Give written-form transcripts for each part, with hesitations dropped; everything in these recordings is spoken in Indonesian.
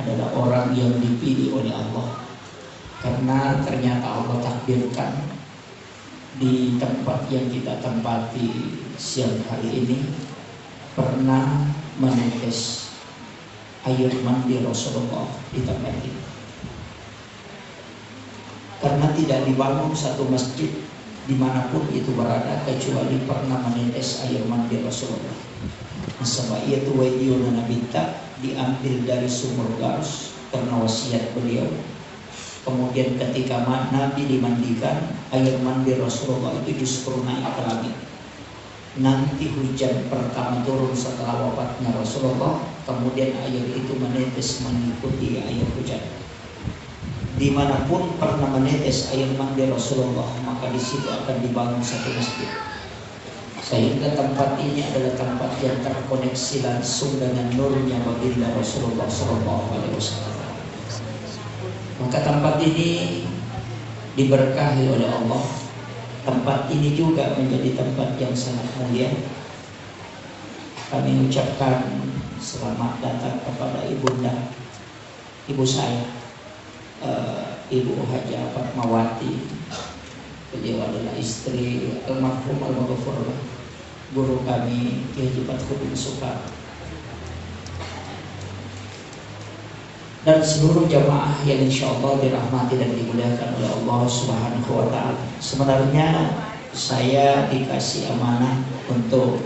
adalah orang yang dipilih oleh Allah, karena ternyata Allah takdirkan di tempat yang kita tempati siang hari ini pernah menetes air mandi Rasulullah di tempat ini. Karena tidak dibangun satu masjid dimanapun itu berada kecuali pernah menetes air mandi Rasulullah. Sebab itu wadiuna nabita diambil dari sumur Garus karena wasiat beliau. Kemudian ketika Nabi dimandikan, air mandi Rasulullah itu justru naik ke langit. Nanti hujan pertama turun setelah wafatnya Rasulullah, kemudian air itu menetes mengikuti air hujan. Dimanapun pernah menetes air mandi Rasulullah, maka di situ akan dibangun satu masjid. Sehingga tempat ini adalah tempat yang terkoneksi langsung dengan nurnya baginda Rasulullah SAW. Maka tempat ini diberkahi oleh Allah. Tempat ini juga menjadi tempat yang sangat mulia. Kami ucapkan selamat datang kepada ibunda, ibu saya, Ibu Haja Fatmawati. Beliau adalah istri almarhum al-Maghfur, guru kami Kiai Haji Fathuddin Soekarno, dan seluruh jamaah yang insya Allah dirahmati dan dimuliakan oleh Allah Subhanahu wa Ta'ala. Sebenarnya saya dikasih amanah untuk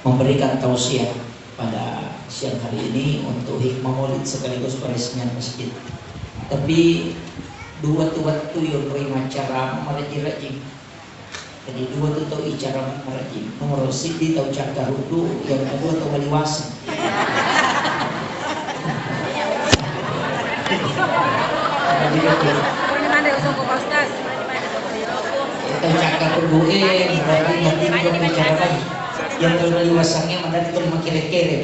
memberikan tausiah pada siang hari ini untuk hikmah maulid sekaligus peresmian masjid. Tapi dua tu yang beri macara merajin. Jadi dua tu tahu icara merajin. Nomor sidi tahu cakar hudu, yang kedua tahu waliwasan. Tahu cakar berbuih, berarti nanti dia bicara lagi. Yang tahu waliwasannya mana itu mengkere-kere.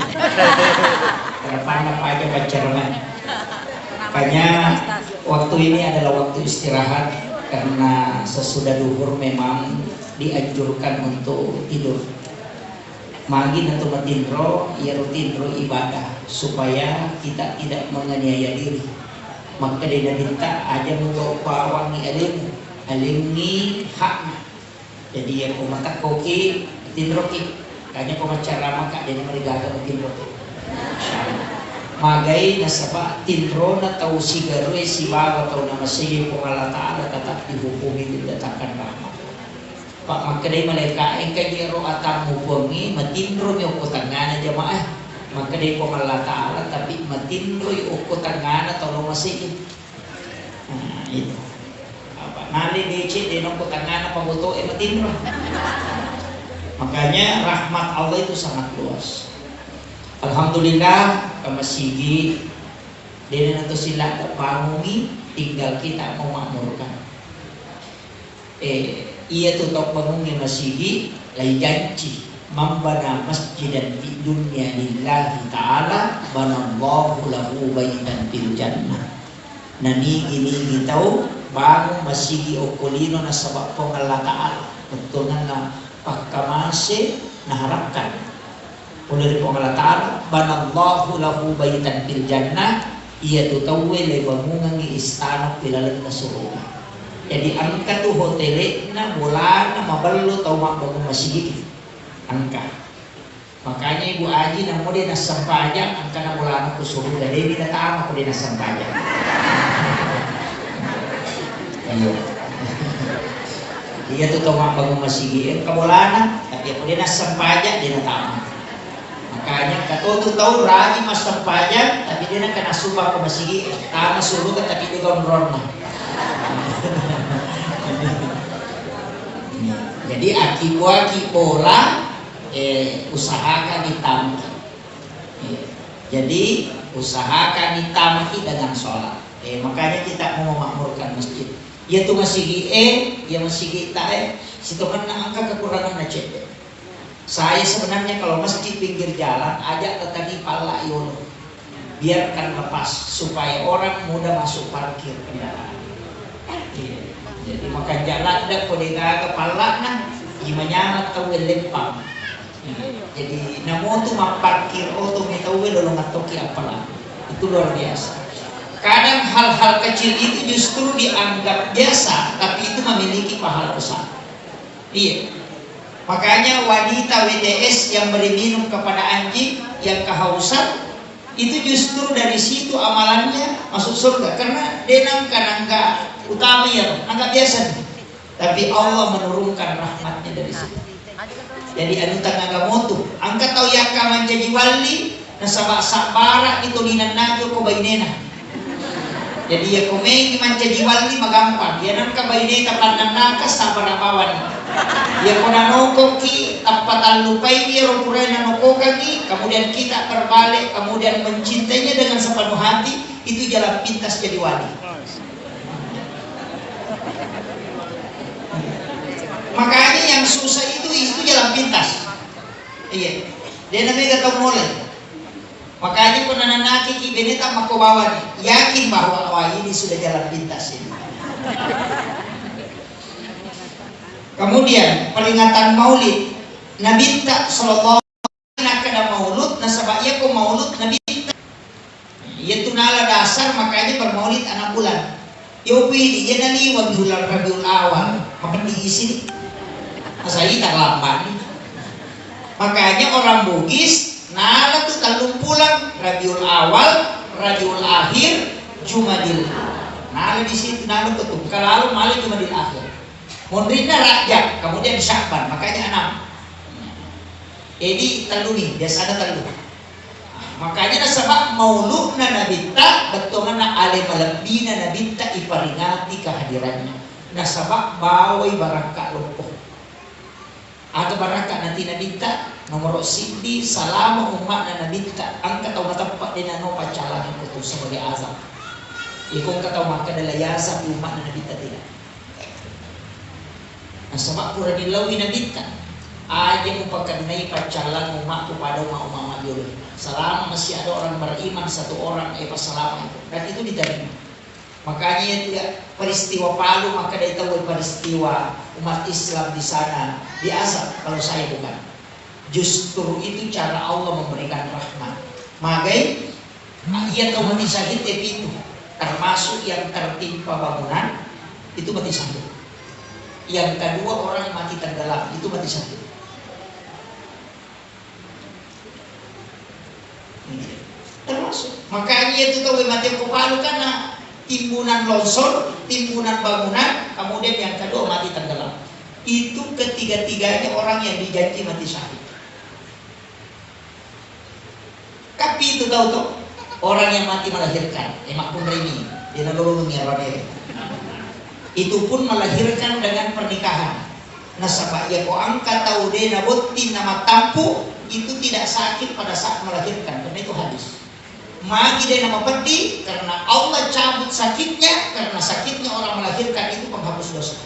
Kenapa apa aja baca roman. Makanya waktu ini adalah waktu istirahat, karena sesudah duhur memang dianjurkan untuk tidur. Magin atau matindro, ya rutindro ibadah supaya kita tidak menganiaya diri. Maka dia minta aja untuk pawangi alingi hak. Jadi yang mata koki tindro ki, kayaknya cara maka dia merigaga tindro ki. Magai nasaba tindro na tahu si garwe si bawa tahu nama si Allah Ta'ala tetap dihukumi diletakkan rahmat. Pak makadai malaikat engkau roh atam hukumi matindro ni ukutangan jamaah. Makadai Allah Ta'ala tapi matindro ukutangan atau nama si. Nah itu. Apa nali dicit di ukutangan apa butuh matindro. Makanya rahmat Allah itu sangat luas. Alhamdulillah kamasigi dengan itu sila terbangungi, tinggal kita memakmurkan. Ia tutup bangungi masigi lai janji membana masjidan di dunia lillahi ta'ala banallahu lahu baitan fil jannah. Nani ini tahu bangun masigi okulino na sabab pong Allah Ta'ala betul na pagkamase naharapkan oleh Allah Ta'ala banallahu lahu baitan fil jannah, ia tu tahu le bangunan ni istana pilalan na surga. Jadi angka tu hotel na bola na maballo tau mak bangun masjid angka. Makanya Ibu Aji na mo din na sampajang angka na bola na ku surga. Dewi na taama ko din na sampajang. Ayo. Dia tu tahu mak bangun masjid kabolana, tapi ako din na sampajang din na taama. Makanya katoto tahu ragi mas tempatnya, tapi dia nak kena sumpah ke masjid, tama suruh kan tapi dia gondrong. Jadi aki bola, usahakan ditamaki. Jadi usahakan ditamaki dengan sholat. Makanya kita mau memakmurkan masjid. Ya tu masjid ya masjid tak situ kan angka kekurangan najib. Saya sebenarnya kalau masjid pinggir jalan ajak ke tadi pala yono, biarkan lepas supaya orang mudah masuk parkir kendaraan. Jadi makan jalan dah kode ke pala nah, gimana tahu lempang. Jadi namo tu mak parkir auto mi tahu dulu ngatoki apalah. Itu luar biasa. Kadang hal-hal kecil itu justru dianggap biasa, tapi itu memiliki pahala besar. Iya. Makanya wanita WTS yang beri minum kepada anjing yang kehausan, itu justru dari situ amalannya masuk surga. Karena denang kan angka utama ya, angka biasa. Tapi Allah menurunkan rahmatnya dari situ. Jadi anu tangga motu, angka tahu yaka menjadi wali, nasabak sabara itu ninan najo ko bainena. Jadi ya komeng menjadi wali magampang. Ya nan ka baineta panan nakas sabara bawan. Ya konanoko ki tapatan lupai dia ropurai nanoko kaki, kemudian kita terbalik, kemudian mencintainya dengan sepenuh hati, itu jalan pintas jadi wali. Makanya yang susah itu jalan pintas. Iya. Dia namanya gak mulai. Makanya penananaki ki beneta makobawan yakin bahwa wah ini sudah jalan pintas ini. Kemudian peringatan Maulid Nabi tak sallallahu alaihi maulud nasabaya ko maulud Nabi tak. Itu nala dasar makanya bermaulid anak bulan. Yopi dia nali wag bulan Rabiul Awal maka diisi. Asai tak lambat. Makanya orang Bugis nala tuh talung pulang Rabiul Awal, Rabiul Akhir, Jumadil. Nala di situ nala tuh kalau malah Jumadil Akhir. Mondrina Rajab, kemudian Syakban, makanya 6. Jadi taluni, biasa ada talu. Makanya nasabak mauludna nabita betulna ale malebina nabita iparingati kehadirannya. Nasabak bawai baraka lupuh. Ada baraka nanti nabita nomor sindi salama umat na nabita angkat tahu matapak din ano pacalan ko sebagai azab. Ikong kataw maka dalayasa umat na nabita tidak. Nasabak pura dilawi nabita aja upakadnai pacalan umat kepada umat dulu. Selama masih ada orang beriman satu orang pasalama itu dan itu diterima. Makanya itu ya peristiwa Palu maka dia tahu peristiwa umat Islam di sana diazab kalau saya bukan. Justru itu cara Allah memberikan rahmat. Magai ia tahu mati syahid itu termasuk yang tertimpa bangunan itu mati syahid. Yang kedua orang yang mati tenggelam itu mati syahid. Termasuk. Makanya itu tahu mati Palu karena timbunan longsor, timbunan bangunan, kemudian yang kedua mati tenggelam. Itu ketiga-tiganya orang yang dijanji mati syahid. Tapi itu tahu tuh orang yang mati melahirkan, emak pun ini, dia nalulungnya rodere. Itu pun melahirkan dengan pernikahan. Nasabah ya ko angkat tahu deh nabutin nama tampu itu tidak sakit pada saat melahirkan, karena itu hadis. Magi dia nama peti karena Allah cabut sakitnya, karena sakitnya orang melahirkan itu penghapus dosa.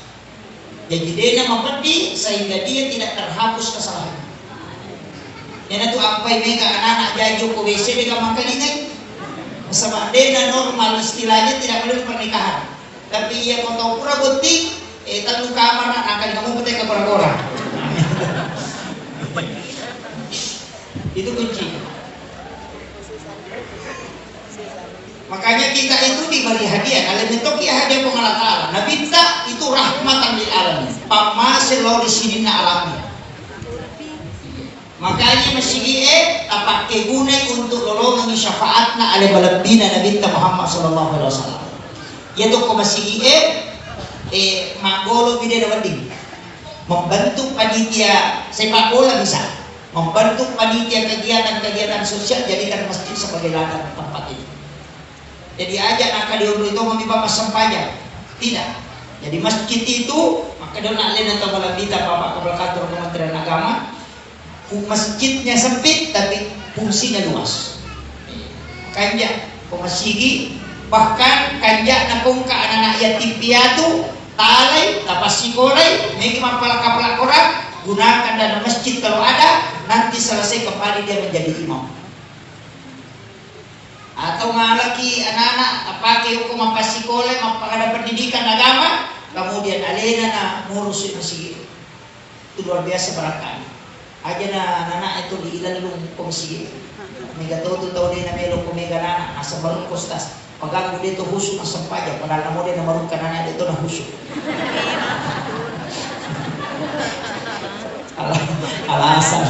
Jadi dia nama peti sehingga dia tidak terhapus kesalahannya. Yang itu apa mega anak-anak jaju ke WC dia mangkalingan. Sama dia normal istilahnya tidak perlu pernikahan. Tapi ia kau tahu pura butik, tahu kamar akan kamu betul ke orang-orang. Itu kunci. Makanya kita itu diberi hadiah. Kalau bentuk ya hadiah pengalaman. Nabi kita itu rahmatan lil alamin. Pamasil lori sini alami. Makanya masih tapak kegunai untuk lolongan syafaatna ala balabina Nabi kita Muhammad sallallahu alaihi wasallam. Yaitu ko masih magolo bide dawading. Membantu panitia sepak bola bisa. Membantu panitia kegiatan-kegiatan sosial jadikan masjid sebagai ladang tempat ini. Jadi aja nak diundur itu memimpa sampahnya. Tidak. Jadi masjid itu maka dia nak lain atau malabita Bapak Kepala Kantor Kementerian Agama. Masjidnya sempit tapi fungsinya luas. Kanja pemasigi bahkan kanja nakung ka anak yatim piatu talai tapasikolai megi mapala-kapala orang gunakan dana masjid kalau ada nanti selesai kembali dia menjadi imam. Atau ngalaki anak-anak pakai hukum mapasikole mapagada pendidikan agama kemudian alena na ngurusin masjid itu luar biasa barangkali aja na anak itu diilalung masjid mega tahu dia na melong kumega na sebaru kostas. Paganggu dia itu husuk asam pajak, padahal namo dia namarukan anak itu na husuk. Alasan.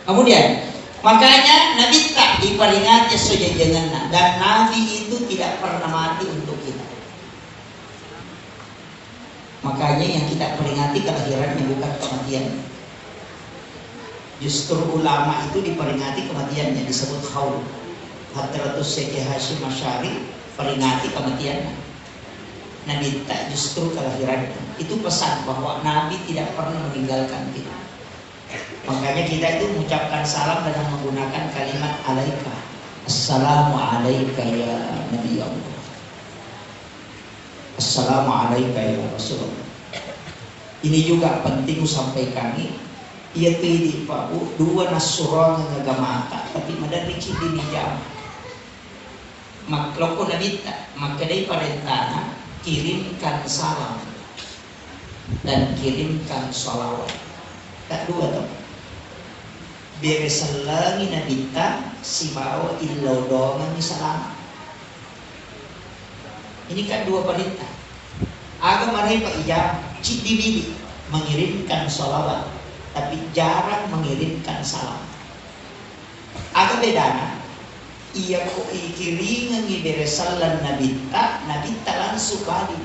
Kemudian, makanya Nabi tak diperingati sejajangan, dan Nabi itu tidak pernah mati untuk kita. Makanya yang kita peringati kelahirannya bukan kematian. Justru ulama itu diperingati kematiannya, disebut haul. Hadratus Syekh Hasyim Asy'ari peringati kematiannya. Nabi tak justru kelahirannya. Itu pesan bahwa Nabi tidak pernah meninggalkan kita. Makanya kita itu mengucapkan salam dengan menggunakan kalimat alaika. Assalamu alaika ya Nabi Allah. Assalamu alaika ya Rasulullah. Ini juga penting sampai kami. Ia pilih Pak Bu, dua nasurong ngagamata, tapi madari cindi jam. Makloko Nabi tak, maka dari perintahnya kirimkan salam dan kirimkan sholawat. Tak dua tuh. Beresalangi Nabi tak si bawa illau dongan ni salam. Ini kan dua perintah. Agama mereka ijab cindi bili mengirimkan sholawat, tapi jarang mengirimkan salam. Agak bedana, ia ko ikiringan iberesalan nabita langsung balik.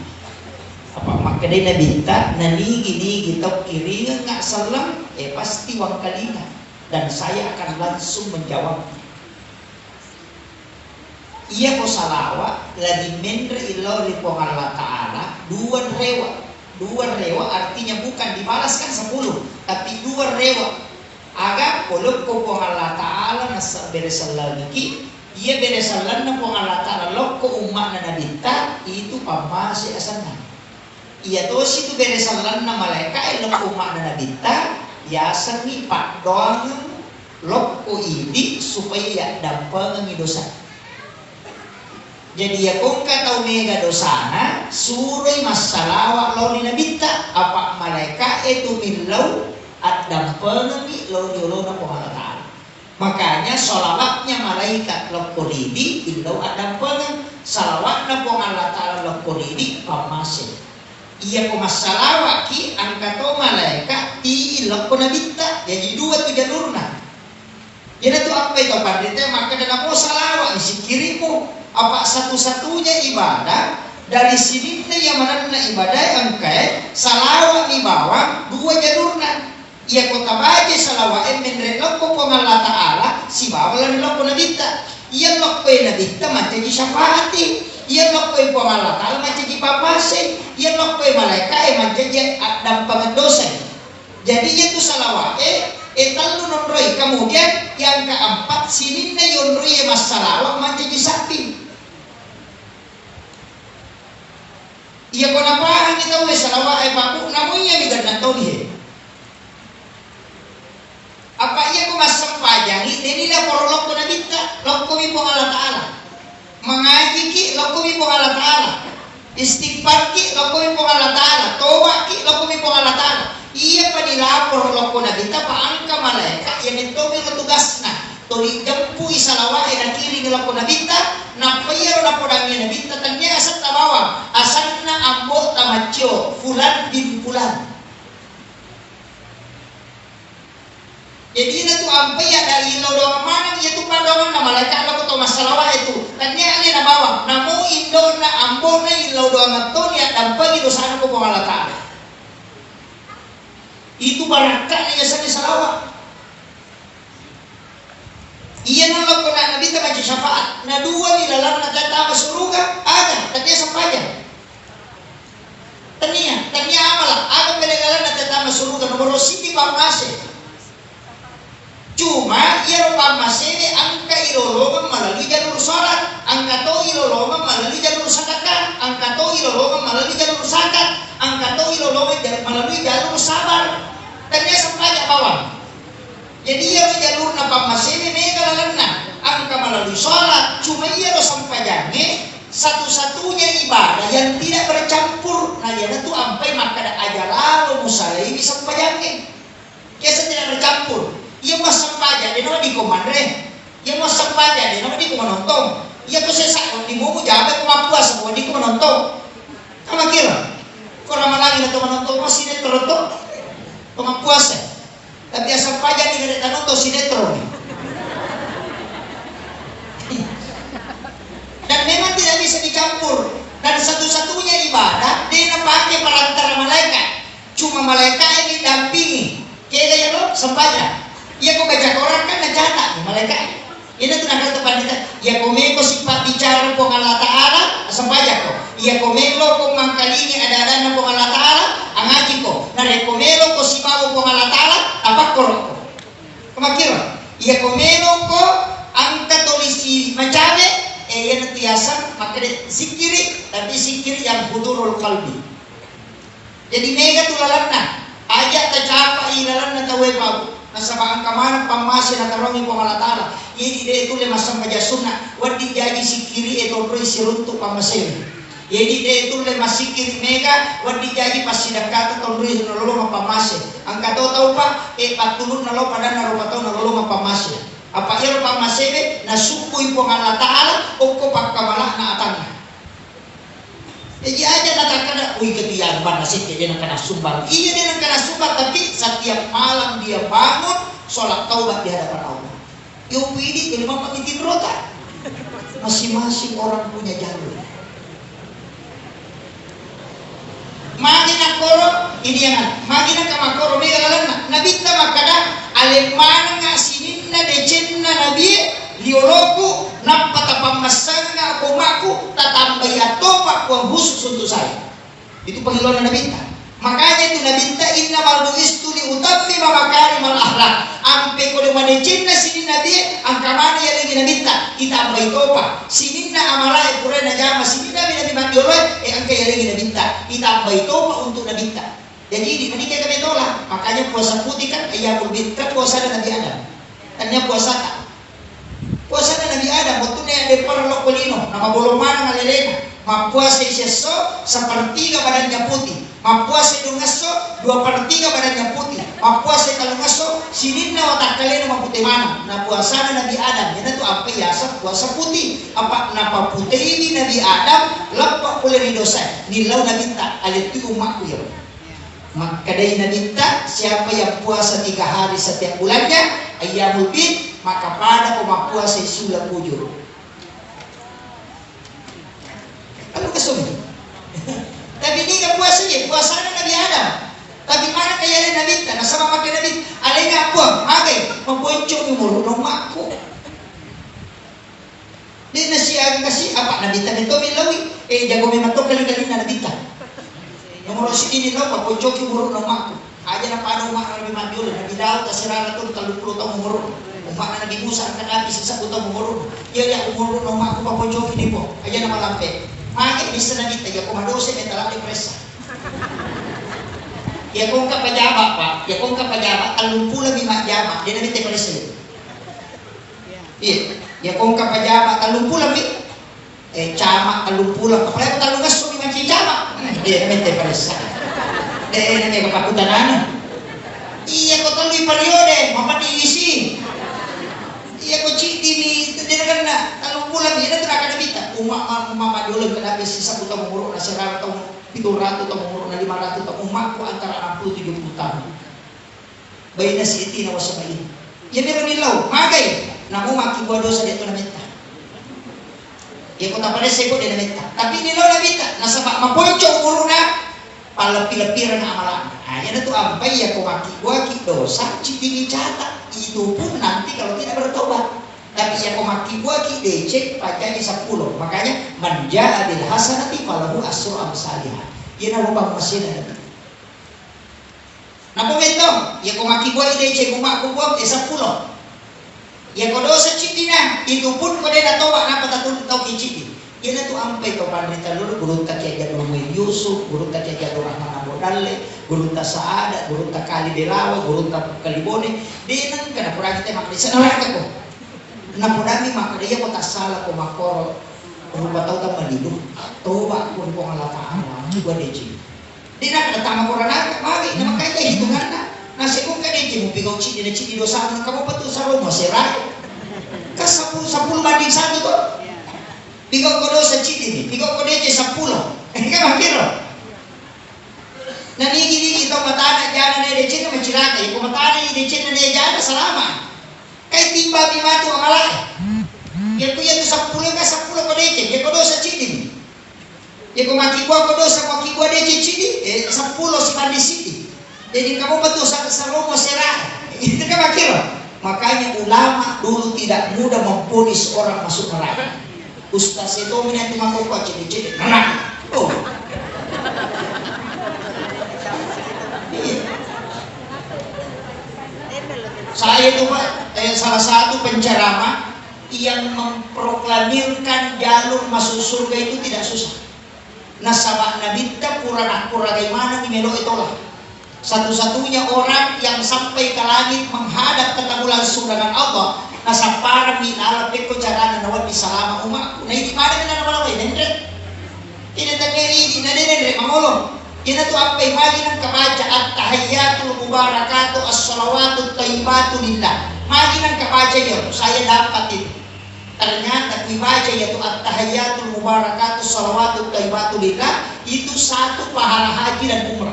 Apa makanya nabita nanigi tau kiringan nggak salam, pasti wang kalinga, dan saya akan langsung menjawab. Ia ko salawa lagi mendre ilo ripong Allah Ta'ala dua rewa artinya bukan dibalaskan 10, tapi dua rewa. Agak polok ko pong Allah Ta'ala nasa beresalan niki, ia beresalan na pong Allah Ta'ala lok ko umat na nabita itu pamasi asanan. Ia to situ beresalan na malaikat lok ko umat na nabita, yasan ni pak doang lok ko ini supaya dampang dosa. Jadi ya kung kataw mega dosana suroy masalawa lori nabita apa malaika itu milaw at dampengan ni lori na pengalaan. Makanya solawatnya malaikat lokoridi ilaw at dampengan, salawat na pengalaan lokoridi pamasin. Iya ko masalawa ki ang kataw malaika ti ilaw ko nabita. Jadi dua tu jalurna. Jadi tu apa itu pandita maka dana mo salawa isi kiri mo. Apa satu-satunya ibadah dari sini yang mana ibadah yang kayak salawat di bawah dua jalurna. Ia kota baca salawat menre lokko Allah Ta'ala si bawah lan lokko nabita. Ia lokko nabita macam di syafaati. Ia lokko Allah Ta'ala macam di papase. Ia lokko malaikat macam di dampangan dosa. Jadi itu salawat talu nonroi. Kemudian yang keempat sini na yonroi masalawat macam di sapi. Iya ko napahan kita uwe salawa ay papu namunya bigar na tawih. Apa iya ko masampajangi nila porolok ko na bita lokko mi pong Allah Ta'ala. Mengaji ki lokko mi pong Allah Ta'ala. Istighfar ki lokko mi pong Allah Ta'ala. Toba ki lokko mi pong Allah Ta'ala. Iya pa nilapor lokko na bita paangka malaikat yang ito mi tugas na. Tuli jampu isalawa ay nakiri nila ko nabita na payaro na po namin nabita tanya asat tabawa asat na ambo tamatyo fulan bin fulan. Jadi itu ampai ya dari lodong mana itu padongan na malaikat lo ko masalawa itu tanya ali na bawa namo indo na ambo na lodong to ya dampai itu sana ko Allah Ta'ala. Itu barakah niya sa salawa. Iya nolak ko na nabita ka syafaat na dua nilalang na tatama suruga ada tanya sampajan tanya amalah ada pelegalan na tatama suruga nomor siti pamase cuma iya pamase ni angka ilolongan melalui jalur sholat angka to ilolongan melalui jalur sedekah angka to ilolongan melalui jalur zakat angka to ilolongan melalui jalur sabar tanya sampajan bawang. Jadi ia jalur na pamasini mega lalana angka melalui sholat cuma ia lo sampainya satu-satunya ibadah yang tidak bercampur. Nah jadi itu sampai maka ada ajar lalu musalai bisa sampainya kisah tidak bercampur. Ia mau sampaja, dia di komandre. Ia mau sampaja, dia di komanotong. Ia ko sesak, di mo jabe ko mapuas, ko di ko manotong. Kama kira? Ko ramalagi na to manotong mo sinetro to. Ko mapuas eh. Tapi asal sampaja di gede tanong to sinetro. Dan memang tidak bisa dicampur. Dan satu-satunya ibadah dia pakai perantara malaikat. Cuma malaikat yang didampingi. Kayak gaya lo sembahyang. Ia kau baca Quran kan ngecatat malaikat. Ini tuh nakal tepat kita. Ia kau meko sifat bicara kau Allah Taala sembahyang kau. Ia kau melo kau mangkalingi ada kau Allah Taala angaji kau. Nare kau melo kau sipawo kau Allah Taala apa kau? Kemakira. Ia kau melo kau angkat tulisi macabe. Yang tiasa pakai zikiri, tapi zikir yang hudurul qalbi. Jadi mega tulalanna, ayat tercapa ilalanna tawe bau. Nasabang kamana pamasi na karongi po Allah Taala. Jadi dia itu le masam baja sunnah, wadi jadi zikiri itu terus siruntu pamasir. Jadi dia itu le masikiri mega, wadi jadi pasidakata terus nolong pamasi. Angka tahu pak, patulun nalo pada nalo patau nolong pamasi. Apa iro pa masebe na sukuy po ng Allah Taala o ko pagkamalak na atangnya. Jadi aja nakakana, uy ketiyan ba na siya din ang kanasumbal. Iya din ang kanasumbal, tapi setiap malam dia bangun, sholat taubat di hadapan Allah. Yung pwede, ini memang titin rota. Masing-masing orang punya jalur. Magin ang koro, ini yang magin ang kamakoro, may kalalan na. Nabita makada, alemana nga sininna de chenna nabi lioloku napatapamasan ako maku tatambay atopa ko ang husus untuk saya. Itu panggilan na nabita. Makanya itu nabita inna malduistu li utammi mamakari malahla. Ampe ko de chenna sinin nabi ang kamani yang lagi nabita itambay topa. Sininna amalai pura na jama sininna nabi mandioloy ang kaya lagi nabita itambay topa untuk nabita. Jadi di menikah kami tolak. Makanya puasa putih kan ayamul bid kan puasa Nabi Adam. Tanya puasa tak. Puasa Nabi Adam waktu ni ada perlo kulino nama bolongan ngalelena. Mapuasa iseso sepertiga badannya putih. Mapuasa dungaso 2/3 badannya putih. Mapuasa kalungaso sininna watak kalena maputih mana. Nah puasa Nabi Adam. Yana tu apa ya puasa putih. Apa napa putih ini Nabi Adam lepak oleh dosa. Nilau Nabi tak alit tu umatku ya. Maka dari nabita siapa yang puasa 3 hari setiap bulannya ayyamul bid maka pada puasa isulah bujur. Kalau kesumi. Tapi ini kan puasanya Nabi Adam. Tapi mana kaya nabita nasama makin nabit alena puang agay maponcong umur nomakku. Di nasiya kasi apa nabita nito milawi jago memang to kali-kali na nabita. Nomor ini lo pak pojoki muruk nomakku. Aja na paano umak na bimadul na bidaw kasirana to 30 taong umurun. Umak na bibusa kan habis sa utang umurun. Iya ya umurun nomakku pak pojoki di po. Aja na malampe. Maki bisa na kita ya komadose metala di presa. Ya kung kapajaba pa, ya kung kapajaba 30 lima jaba, dia na bite presa. Iya, ya kung kapajaba 30 lebih cama 30 kapala talungas so di manci cama. Dia mente paresa. Dia nang kapakutanan. Iya ko tuloy periode, mapadiisi. Iya ko chiti ni dia kana talong bulan dia tra kada bita. Umama dulu kada bisi sa putong muro na sira taong 700 taong muro na 500 taong umak ko antara 60 70 tahun. Bayi na si iti na wasa bayi. Yan meron nilaw, magay na umak ibuwa dosa dito na meta. Ya kota pada seko dia nabita. Tapi ni lo nabita nasa maponcho umuro na palapi-lapiran na amalan. Yan na to ampay ya kumaki dosa citi catat. Itu pun nanti kalau tidak bertobat. Tapi ya kumaki DC pajaknya 10. Makanya manja adil hasanati falahu asyru amsalihah. Yan na upang masina. Na komento, ya kumaki DC kumaku 10. Ya kodo sa citi na, itu pun kode na toba na patatulog tau kiciti. Yan na to ampay to panrita lulu, gurun ta kaya jadul mo Yusuf, gurun ta kaya jadul Rahman Abodale, gurun ta Saada, gurun ta Kali Delawa, gurun ta Kalibone. Di nang kana pura kita makrisa na lang ko. Na pudami makriya ko ta sala ko makoro. Rupa tau ta malido. Toba ko Allah Taala, gua deci. Di na kada tama ko na magi na makaya hitungan na. Nasi kung kadeci mo pigaw cidi na cidi dosa kamu betul sarong maserai. Kas 10 banding 1 tuh. Pigaw ko dosa cidi nih, pigaw ko deci 10. Ini kan makiro. Nanigi-nigi ito matana dyan na deci na macilaka. Kung matana yung deci na dyan na salama. Kahit timba bimato ang alay. Kaya ko yan 10 ka 10 ko deci. Kaya ko dosa cidi nih. Ya kung makikwa ko dosa makikwa deci cidi, 10 si bandi cidi. Jadi kamu betul sarong serai. Itu kan makiro. Makanya ulama dulu tidak mudah memponis orang masuk neraka. Ustaz itu minat mengaku cidi-cidi neraka. Oh. Iya. Saya itu Pak, salah satu penceramah yang memproklamirkan jalur masuk surga itu tidak susah. Nasabah Nabi pura bagaimana di melo itulah. Satu-satunya orang yang sampai ke langit menghadap ketemu langsung dengan Allah. Nasa para minala peko carana nawat bisalama umatku. Nah ini mana na naman away nendre. Ini tageri di nendre mangolong. Ini tuh apa magi nang kabaca at-tahiyyatul mubarakatuh as-salawatut thayyibatu lillah. Magi nang kabaca yun, saya dapat itu. Ternyata dibaca yaitu at-tahiyyatul mubarakatuh as-salawatut thayyibatu lillah itu satu pahala haji dan umrah.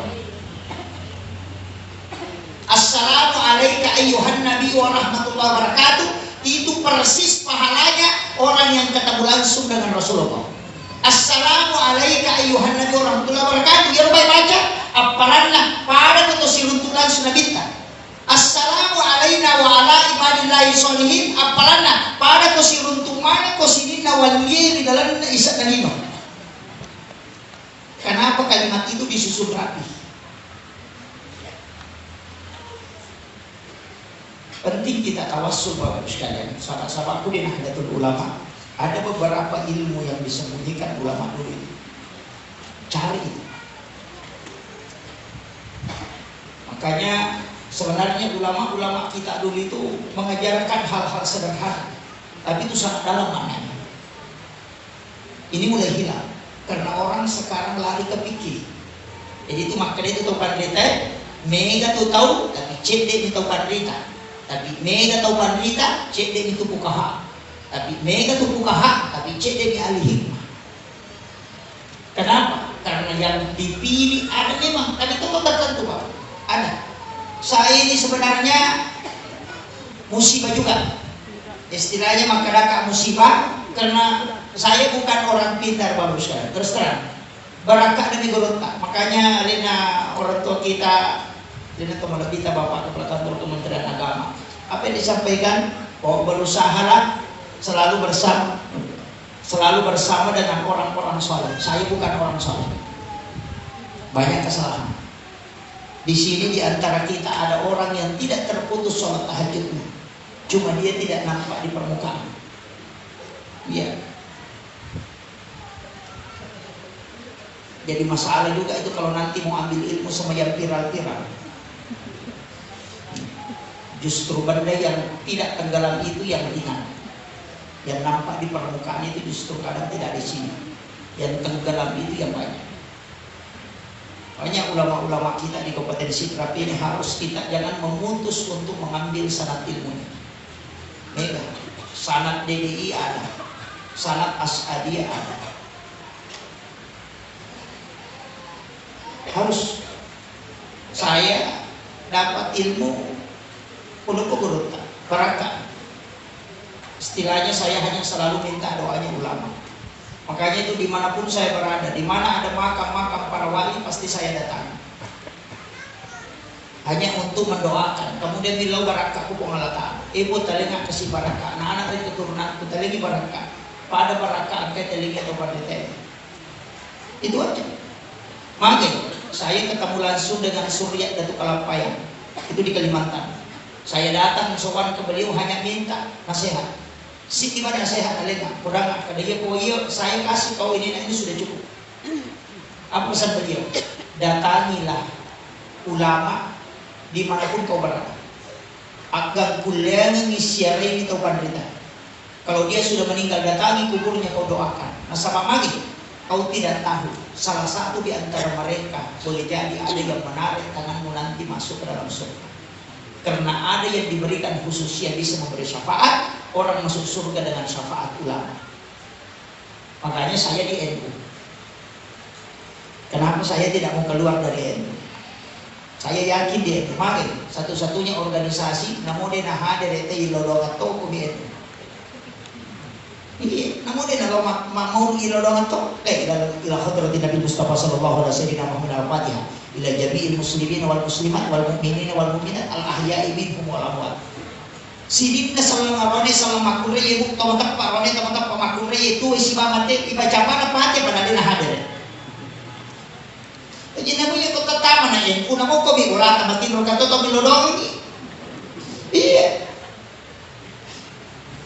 Assalamu alayka ayyuhan nabi wa rahmatullahi wa barakatuh. Itu persis pahalanya orang yang ketemu langsung dengan Rasulullah. Assalamu alayka ayyuhan nabi wa rahmatullahi wa barakatuh. Ya lupa baca apalanlah pada atau siruntulan langsung nabi ta. Assalamu alayna wa ala ibadillahi sholihin apalanlah pada atau siruntung mana ko sinina waliyin di dalam isa kanino. Kenapa kalimat itu disusun rapi? Penting kita tawassul Bapak sekalian. Sahabat-sahabatku di Nahdlatul Ulama, ada beberapa ilmu yang disembunyikan ulama dulu itu. Cari itu. Makanya sebenarnya ulama-ulama kita dulu itu mengajarkan hal-hal sederhana, tapi itu sangat dalam maknanya. Ini mulai hilang karena orang sekarang lari ke pikir. Jadi itu makanya itu tahu pandita, mega tuh tahu, tapi cedek itu tahu pandita. Tapi mega tahu pandita, cek dia itu pukaha. Tapi mega tuh pukaha, tapi cek dia ahli hikmah. Kenapa? Karena yang dipilih ada memang, tapi itu tertentu Pak. Ada. Saya ini sebenarnya musibah juga. Istilahnya makadaka musibah karena saya bukan orang pintar Bapak sekalian. Terus terang. Barakah demi golongan. Makanya Lina orang tua kita, Lina teman kita Bapak Kepala Kantor Kementerian Agama. Apa yang disampaikan? Bahwa berusahalah selalu bersama dengan orang-orang soleh. Saya bukan orang soleh. Banyak kesalahan. Di sini di antara kita ada orang yang tidak terputus sholat tahajudnya. Cuma dia tidak nampak di permukaan. Iya. Jadi masalah juga itu kalau nanti mau ambil ilmu sama yang viral-viral. Justru benda yang tidak tenggelam itu yang ringan. Yang nampak di permukaan itu justru kadang tidak di sini. Yang tenggelam itu yang banyak. Banyak ulama-ulama kita di Kabupaten Sidrap ini harus kita jangan memutus untuk mengambil sanad ilmunya. Mega, sanad DDI ada, sanad As'adiyah ada. Harus saya dapat ilmu penuh keburukan, barakah. Istilahnya saya hanya selalu minta doanya ulama. Makanya itu dimanapun saya berada, di mana ada makam-makam para wali pasti saya datang. Hanya untuk mendoakan. Kemudian bilau barakah ku pengalatan. Ibu telinga kasih barakah. Anak-anak dari keturunanku telingi barakah. Pada barakah angkat telingi atau pada telingi. Itu aja. Makanya saya ketemu langsung dengan Surya Datuk Kalampayan. Itu di Kalimantan. Saya datang sowan ke beliau hanya minta nasihat. Si gimana nasihat alega? Kurang kada dia ko iyo saya kasih kau ini sudah cukup. Apa pesan beliau? Datangilah ulama dimanapun kau berada. Agar kuliahnya misiari itu panderita. Kalau dia sudah meninggal datangi kuburnya kau doakan. Nah sama lagi kau tidak tahu salah satu di antara mereka boleh jadi ada yang menarik tanganmu nanti masuk ke dalam surga. Karena ada yang diberikan khususnya bisa memberi syafaat, orang masuk surga dengan syafaat ulama. Makanya saya di NU. Kenapa saya tidak mau keluar dari NU? Saya yakin di NU, satu-satunya organisasi namun dia hadir itu ilodongan toko di NU. Iya, namun dia kalau mau ilodongan toko, ila hadratin Nabi Mustafa sallallahu alaihi wasallam al-Fatihah ila jami'il muslimin wal muslimat wal mu'minin wal mu'minat al ahya'i minhum wal amwat. Sidin na salang makure ibu teman-teman arwane teman-teman makure itu isi mate ibaca mana pate pada dina hadir. Jadi namu yang kota taman na yan, una mo ko bi ora ta matin ro kato to bilodong ni. Iya.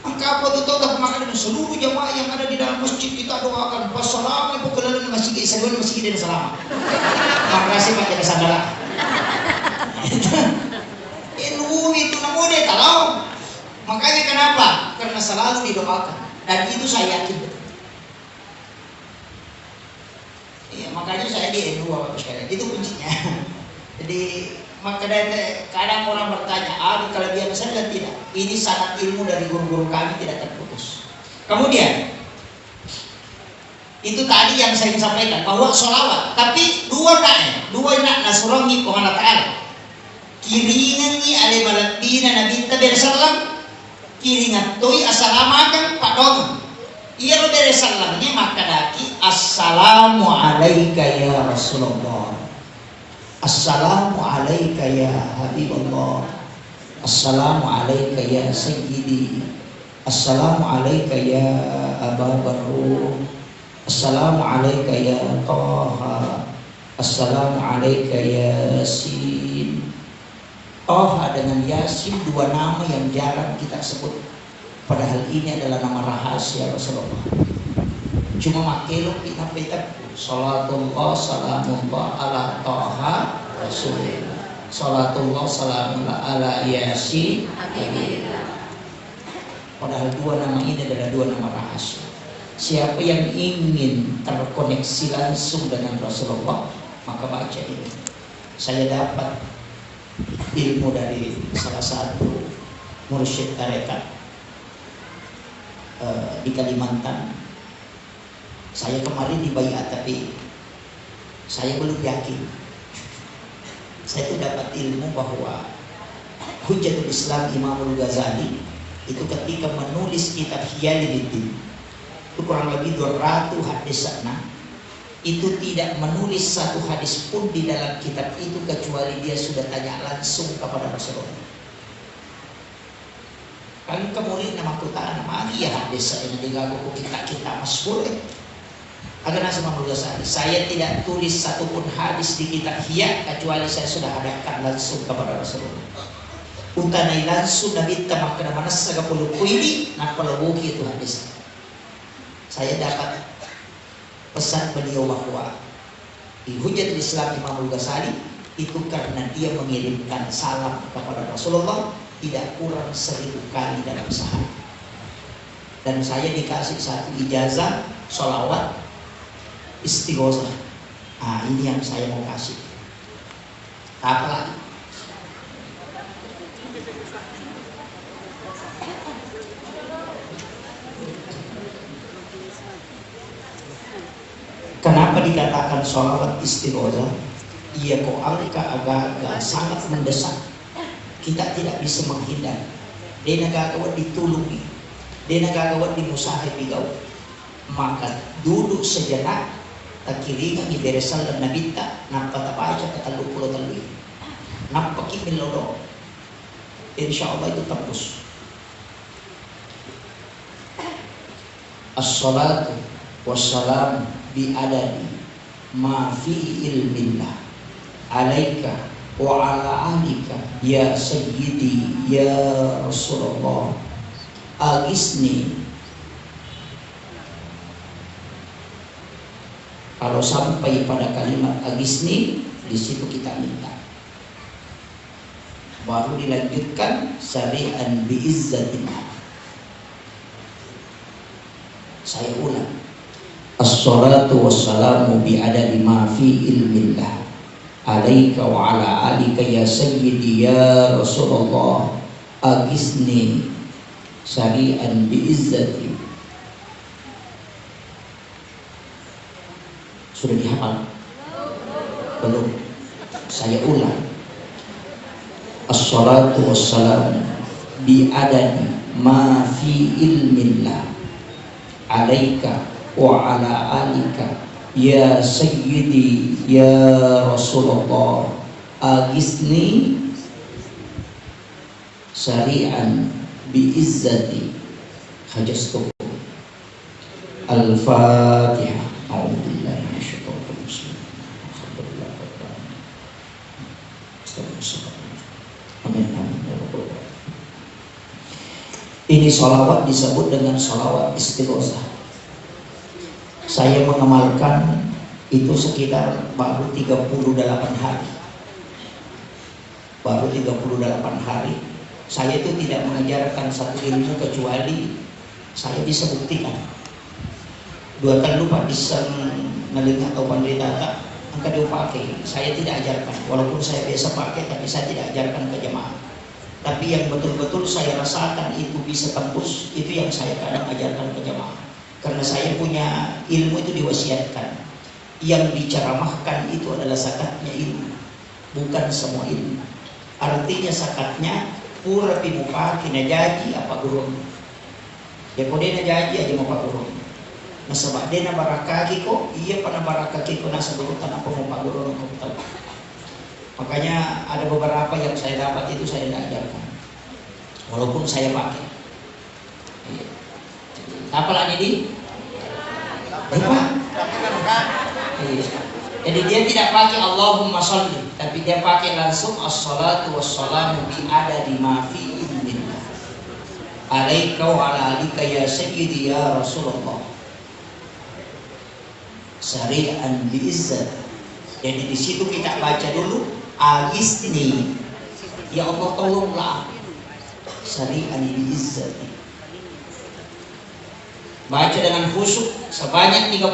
Ang kapwa itu dapat makan dengan seluruh jamaah yang ada di dalam masjid, kita doakan wassalamu alaikum kalian masjid isaluan masjid dan salam. Makasih Pak Jaka Sandala. Ilmu itu namun dia tahu. Makanya kenapa? Karena selalu didoakan dan itu saya yakin. Ya, makanya saya di NU Bapak sekalian. Itu kuncinya. Jadi kadang orang bertanya, ada kelebihan saya dan tidak. Ini sangat ilmu dari guru-guru kami tidak terputus. Kemudian itu tadi yang saya sampaikan bahwa sholawat, tapi dua nak nasrongi penghana ta'ala. Kiringan ni ale malabina Nabi Sallam. Kiringan toy assalamualaikum Pak Dong. Ia beri salamnya maka daki assalamu alayka ya Rasulullah. Assalamu alayka ya Habibullah. Assalamu alayka ya Sayyidi. Assalamu alayka ya Aba Barru. Assalamu alayka ya Taha. Assalamu alayka ya Yasin. Taha dengan Yasin dua nama yang jarang kita sebut. Padahal ini adalah nama rahasia Rasulullah. Cuma makelo kita salatullah salamullah ala Taha Rasulillah. Salatullah salamullah ala Yasin. Padahal dua nama ini adalah dua nama rahasia. Siapa yang ingin terkoneksi langsung dengan Rasulullah, maka baca ini. Saya dapat ilmu dari salah satu mursyid tarekat di Kalimantan. Saya kemarin dibaiat tapi saya belum yakin. Saya itu dapat ilmu bahwa Hujjatul Islam Imamul Ghazali itu ketika menulis kitab Hiyaliddin itu kurang lebih 200 hadis sana. Itu tidak menulis satu hadis pun di dalam kitab itu kecuali dia sudah tanya langsung kepada Rasulullah. Kan kemudian nama kutaan nama dia hadis saya digagu kita mas boleh. Agar nasi Imam Ghazali, saya tidak tulis satupun hadis di kitab Hiya kecuali saya sudah hadapkan langsung kepada Rasulullah. Utanai langsung Nabi tamak kena mana segapuluh kuili nak pelabuki itu hadis. Saya dapat pesan beliau bahwa di Hujjatul Islam Imam Ghazali itu karena dia mengirimkan salam kepada Rasulullah tidak kurang 1000 kali dalam sehari. Dan saya dikasih satu ijazah sholawat istighosah. Nah, ini yang saya mau kasih. Apa lagi? Kenapa dikatakan sholawat istighosah? Ia kok angka agak-agak sangat mendesak. Kita tidak bisa menghindar. Dia nagagawat ditulungi. Dia nagagawat dimusahid bigaw. Maka duduk sejenak. Takiringan iberesal dan nabita. Napatabaca katalupulo talui. Napakimilodo. Insya Allah itu tembus. As-salatu wassalamu bi'adadi ma fi ilmillah alaika wa ala alika ya sayyidi ya Rasulullah agisni. Kalau sampai pada kalimat agisni, di situ kita minta. Baru dilanjutkan syari'an biizzatina. Saya ulang. As-salatu wassalamu bi'adadi ma fi ilmillah alaika wa ala alika ya sayyidi ya Rasulullah agisni syari'an biizzati. Sudah dihafal? Belum? Saya ulang. As-salatu wassalamu bi'adani ma fi ilmillah alaika wa ala alika ya sayyidi ya Rasulullah agisni syari'an biizzati hajastukum. Al-Fatihah. A'udzubillahi minasyaitonir rajim. Amin. Ini sholawat disebut dengan sholawat istighosah. Saya mengamalkan itu sekitar baru 38 hari. Baru 38 hari. Saya itu tidak mengajarkan satu ilmu kecuali saya bisa buktikan. Dua kali lupa bisa melihat atau penderita angka dia pakai. Saya tidak ajarkan. Walaupun saya biasa pakai, tapi saya tidak ajarkan ke jemaah. Tapi yang betul-betul saya rasakan itu bisa tembus, itu yang saya kadang ajarkan ke jemaah. Karena saya punya ilmu itu diwasiatkan. Yang diceramahkan itu adalah sakatnya ilmu, bukan semua ilmu. Artinya sakatnya pura pimupaki na jaji apa gurun. Ya kode na jaji aja mau pak gurun. Nah sebab dia na barakaki ko, iya pana barakaki ko nasa gurutan apa mau pak gurun ko tahu. Makanya ada beberapa yang saya dapat itu saya tidak ajarkan, walaupun saya pakai. Apa lagi di? Jadi dia tidak pakai Allahumma sholli, tapi dia pakai langsung as-salatu wassalamu bi adadi ma fi ilmillah alaika wa ala alika ya sayyidi ya Rasulullah syari'an bi izzat. Jadi di situ kita baca dulu agisni, ya Allah tolonglah syari'an bi izzat. Baca dengan khusyuk sebanyak 33,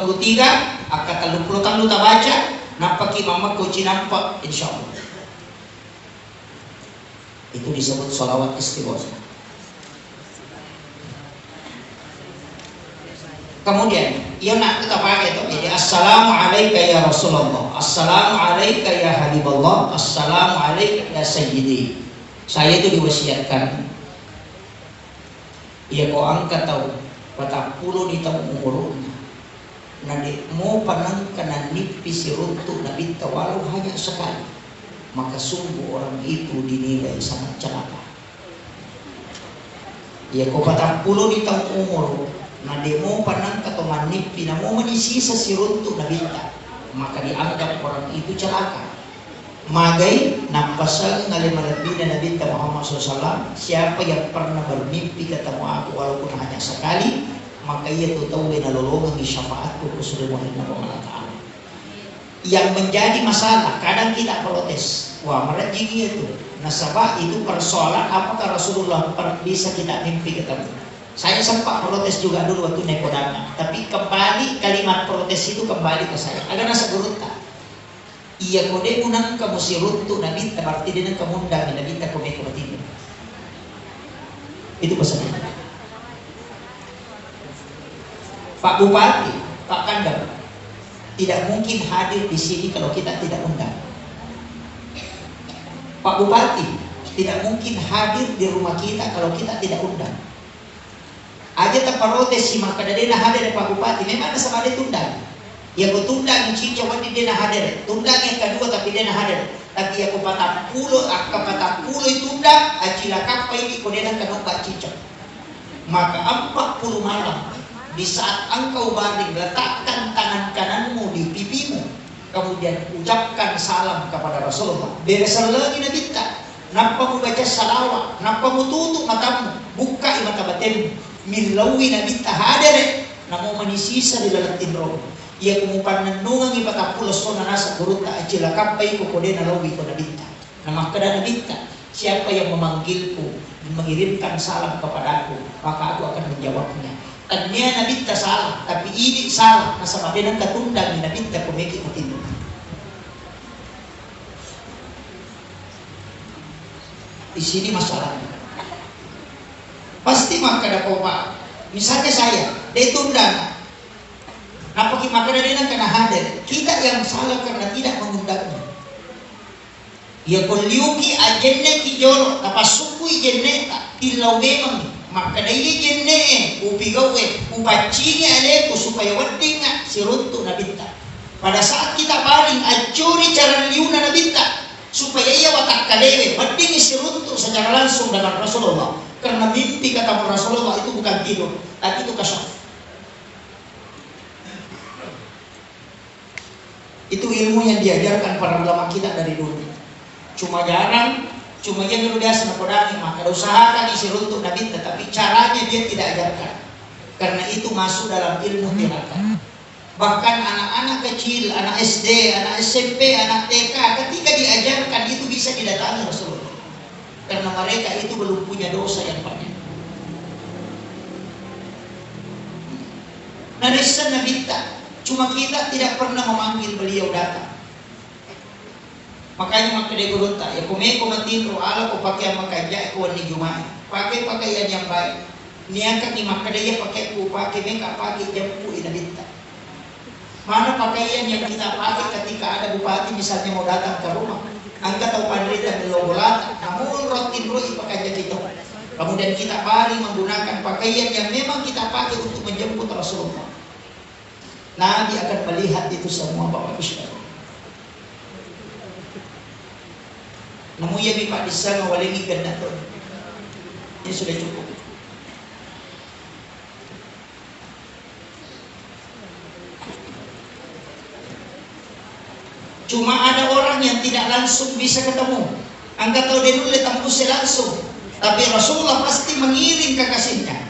akan taluputan lu tak baca, napaki mama kunci nampak insyaallah. Itu disebut sholawat istighosah. Kemudian, ia nak kita pakai itu. Jadi assalamu alayka ya Rasulullah, assalamu alayka ya Habiballah, assalamu alayka ya Sayyidi. Saya itu diwasiatkan. Ia kau angkat tahu. Patapuluh di tahun umurnya nanti mau panang kena nipis runtuh nabi tawalau hanya sekali, maka sungguh orang itu dinilai sangat celaka. Ya kau patapuluh di tahun umur nanti mau panang atau manipi na mau menisisa si runtuh nabi ta, maka dianggap orang itu celaka. Magai nampasal ngalimalabi Nabi Muhammad SAW, siapa yang pernah bermimpi ketemu aku walaupun hanya sekali, maka ia tahu na lolongan di syafaatku keseluruhan Allah Ta'ala. Yang menjadi masalah, kadang kita protes, wah merajingi itu nasabah itu persoalan apakah Rasulullah bisa kita mimpi ketemu. Saya sempat protes juga dulu waktu naik kodama, tapi kembali kalimat protes itu kembali ke saya agak nasa gurunta. Iya kode unang kamu si runtuh nabi berarti dia kamu undang nabi tak kome kematian. Itu pesannya. Pak Bupati, Pak Kandang tidak mungkin hadir di sini kalau kita tidak undang. Pak Bupati tidak mungkin hadir di rumah kita kalau kita tidak undang. Aja terprotes si maka dadena hadir Pak Bupati, memang sama dia tundang. Yang tundang cincang wadi dia hadir, tundang yang kedua tapi dia hadir. Tapi aku patah pulau itu tundang, acila kapa ini kau dia kena tak cincang. Maka 40 malam di saat engkau baring letakkan tangan kananmu di pipimu, kemudian ucapkan salam kepada Rasulullah. Beres lagi Nabi tak. Napa mu baca salawat, napa mu tutup matamu, buka mata batinmu. Milawi Nabi tak hadir, namun menisisa di dalam roh. Ia kumupan nanungang ipatapulos ko na nasa guruta at sila kapay ko kode na lawi ko na binta. Na makada na binta, siapa yang memanggilku dan mengirimkan salam kepadaku, maka aku akan menjawabnya. Tanya na binta salah, tapi ini salah. Nasa madenang katundang na binta kumiki matino. Di sini masalahnya. Pasti maka kau pak. Misalnya saya, dia tunda. Napa maka dia kena hadir. Kita yang salah karena tidak mengundangnya. Ya kuliuki ajenne kijoro, apa suku ijenne tilau memang. Maka dia ijenne upigawe, upacingi aleku supaya wadinga siruntu nabinta. Pada saat kita paling acuri cara liuna nabinta, supaya ia watak kalewe, wadingi siruntu secara langsung dengan Rasulullah. Karena mimpi kata Rasulullah itu bukan tidur, tapi itu kasyaf. Itu ilmu yang diajarkan para ulama kita dari dulu. Cuma jarang, cuma yang dulu biasa nakodangi, maka usahakan isi runtuh Nabi, tetapi caranya dia tidak ajarkan. Karena itu masuk dalam ilmu tirakat. Bahkan anak-anak kecil, anak SD, anak SMP, anak TK, ketika diajarkan itu bisa didatangi Rasulullah. Karena mereka itu belum punya dosa yang banyak. Nah, Nabi minta, cuma kita tidak pernah memanggil beliau datang. Makanya maka dia gurunta, ya kumeko matindro ala ko pakai makaja ko ni Jumat. Pakai pakaian yang baik. Niangkat ni maka dia pakai ku pakai mereka pakai jampu inabita. Mana pakaian yang kita pakai ketika ada bupati misalnya mau datang ke rumah. Angkat atau pandrita melobolat, namun rotin roi pakai kita. Kemudian kita paling menggunakan pakaian yang memang kita pakai untuk menjemput Rasulullah. Nabi akan melihat itu semua Bapak Ibu. Namun ya Pak di sana walingi ganda tuh. Ini sudah cukup. Cuma ada orang yang tidak langsung bisa ketemu. Angkat tahu dia dulu tembusnya langsung. Tapi Rasulullah pasti mengiring kekasihnya.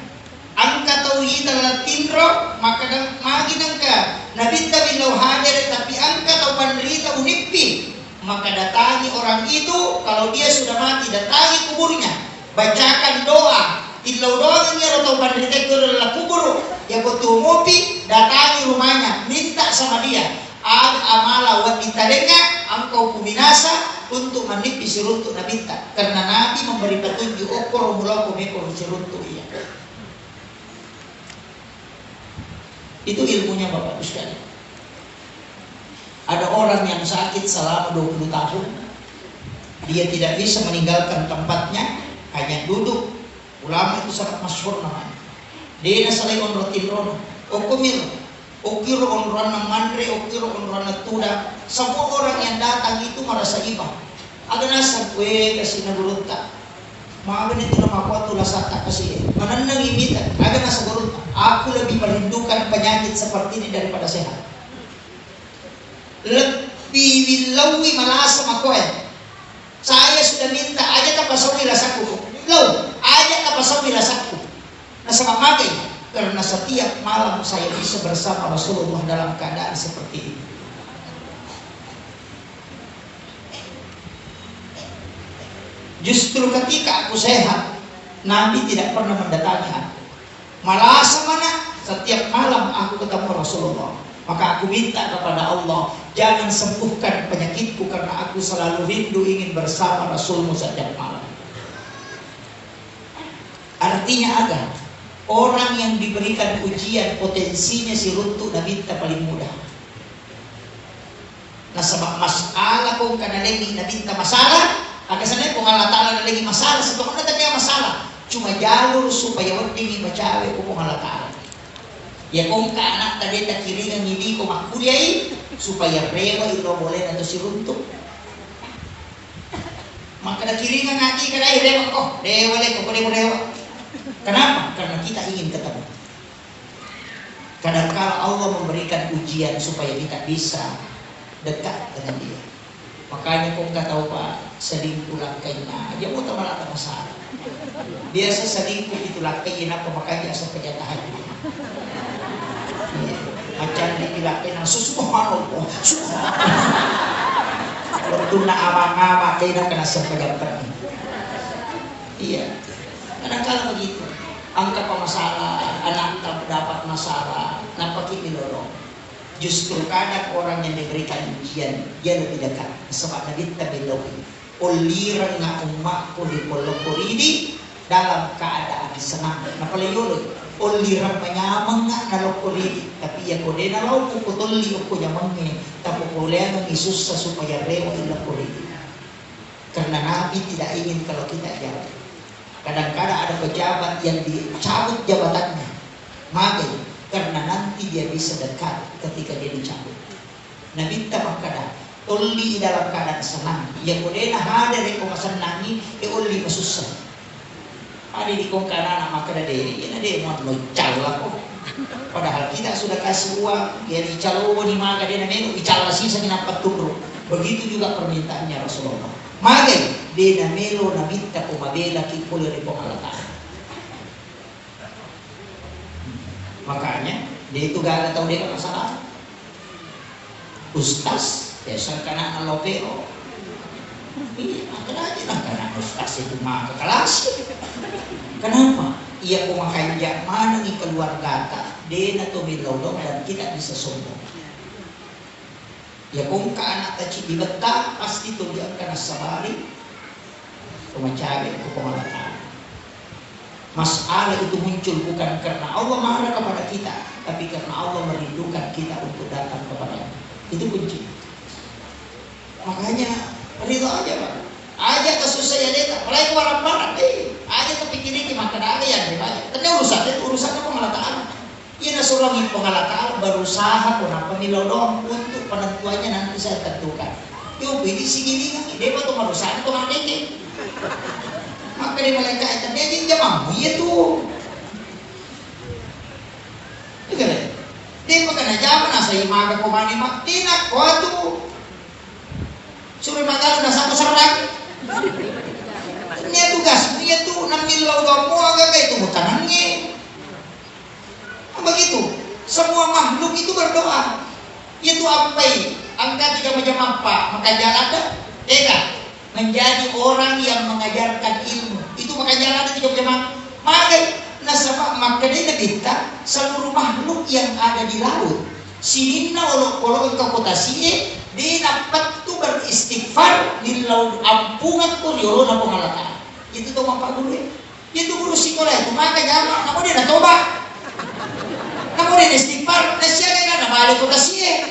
Angkat tahu kita tindro maka magi nangka Nabi tabi lau hadir tapi angkat tahu penderita unipi. Maka datangi orang itu, kalau dia sudah mati datangi kuburnya, bacakan doa. Tilau doa ini atau penderita itu adalah kubur. Ya betul mopi datangi rumahnya, minta sama dia. Amala wa ditalenga engkau kuminasa untuk menipi siruntu nabinta. Karena Nabi memberi petunjuk okor mulaku mekor siruntu iya. Itu ilmunya Bapak Ibu sekalian. Ada orang yang sakit selama 20 tahun, dia tidak bisa meninggalkan tempatnya, hanya duduk. Ulama itu sangat masyhur namanya. Dia nasalay on rotin ron, okumir, okir on ron mandre, okir on ron tuda. Semua orang yang datang itu merasa iba. Ada nasa kue kasih nagurunta. Maafin itu nama aku tulah sata kasih. Manandang imita. Ada nasa gurunta. Aku lebih merindukan penyakit seperti ini daripada sehat. Lebih wilawi malasam aku ya. Saya sudah minta aja tapasawi rasaku. Lau, aja tapasawi rasaku. Nah sama makai karena setiap malam saya bisa bersama Rasulullah dalam keadaan seperti ini. Justru ketika aku sehat, Nabi tidak pernah mendatangi aku. Malasam mana? Setiap malam aku ketemu Rasulullah. Maka aku minta kepada Allah, jangan sembuhkan penyakitku karena aku selalu rindu ingin bersama Rasulmu setiap malam. Artinya ada orang yang diberikan ujian potensinya si runtuh dan minta paling mudah. Nah sebab masalah kung kanalegi na minta masalah, agasanay kung Allah Ta'ala nalegi masalah, sebab na tanya masalah, cuma jalur supaya wadingi macawe kung Allah Ta'ala. Ya kung kaanak tadi tak kiringan hindi ko makuliay supaya rewa ito boleh na to si runtuh. Maka nakiringan ngati ka na rewa ko, rewa le ko rewa. Kenapa? Karena kita ingin ketemu. Kadang-kala Allah memberikan ujian supaya kita bisa dekat dengan Dia. Makanya kung kataw pa selingkuh lakaynya, dia mo tamalata masalah. Biasa selingkuh itu lakaynya na makanya sa pajatahan dia. Macam dipilaki ng subhanallah. Waktu na ama-ama kayo na kena sepedapan. Iya. Kadang-kala begitu. Angka pemasalah, anak tak dapat masalah, napaki nilolong. Justru kadang orang yang diberikan ujian dia lebih dekat. Sebab Nabi tabilau uliran nga umakku di kolokor ini dalam keadaan senang. Napalayo uliran manyamang nga nalokor ini. Tapi ya kode na law ko kutuli ko nyamangnya. Tapi kuliah ng Isus sa supaya rewa ilokor ini. Karena Nabi tidak ingin kalau kita jawab. Kadang-kadang ada pejabat yang dicabut jabatannya. Maka karena nanti dia bisa dekat ketika dia dicabut. Nabi makada tuli dalam keadaan senang. Ya kode na hadir ko masanangi uli masusah. Ada di kong kanan makada deh. Ya nade mau cala ko. Padahal kita sudah kasih uang, dia dicalo ni maka dia namanya dicala sisa kenapa turun. Begitu juga permintaannya Rasulullah. Maka dia namelo nabita ko mabela kipolo ni pangalataan. Makanya dia itu gak tahu dia kan masalah. Ustaz, dasar kana alopero. Iya, makanya aja lah karena ustaz itu mah ke kelas. Kenapa? Ia kumakanja mana ni keluarga dia na tumilolong dan tidak bisa sombong. Ya kung ka anak taci di beta pasti tujuan kana sabari kumacari ko pangalataan. Masalah itu muncul bukan karena Allah marah kepada kita, tapi karena Allah merindukan kita untuk datang kepada-Nya. Itu kunci. Makanya ridho aja Pak. Aja kesusah ya deta, mulai kewarang-warang aja kepikirin makan ada yang banyak. Tapi urusannya pengalataan. Ia nasurangin pengalataan berusaha kenapa milodong untuk penentuannya nanti saya tentukan. Yo pilih segini kan, dia tuh marusan itu nanti. Maka di malaikat itu dia jadi jamang, iya tuh. Dia makan aja mana saya makan komani mak, tidak kuatu. Suruh makan udah satu serang. Ini tugasmu ya tuh, namilau kamu agak kayak itu bukanannya. Begitu, semua makhluk itu berdoa. Itu apa ini? Angka 3 macam apa? Maka jalan ada, menjadi orang yang mengajarkan ilmu. Itu maka jalan ada 3 macam. Maka nasabah maka dia minta seluruh makhluk yang ada di laut. Sinina olok-olok ke kota sini dia dapat tu beristighfar di laut ampungan tu diolo na pengalataan. Itu tuh Pak Guru. Itu guru sekolah itu maka jangan kamu dia nak tobat. Kamu dia istighfar, siapa kan nama kota sini.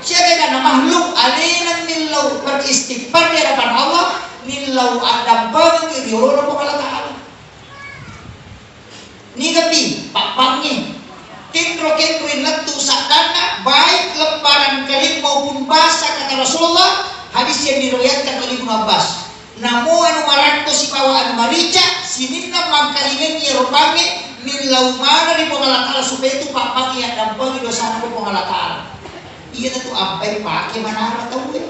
Siapa kan makhluk alinan milau beristighfar di hadapan Allah, milau ada bagi diolo na pengalataan. Ni gabi papangnya. Kentro-kentro letu sadana baik lembaran karim maupun bahasa kata Rasulullah hadis yang diriwayatkan oleh Ibnu Abbas. Namo anu maranto si bawa anu marica sininna mangkalingen ni robange min laumana di pengalakal supaya itu papang yang dampangi dosa anu pengalakal. Iya tu apa pakai mana tahu ya?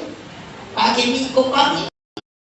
Pakai miko pagi.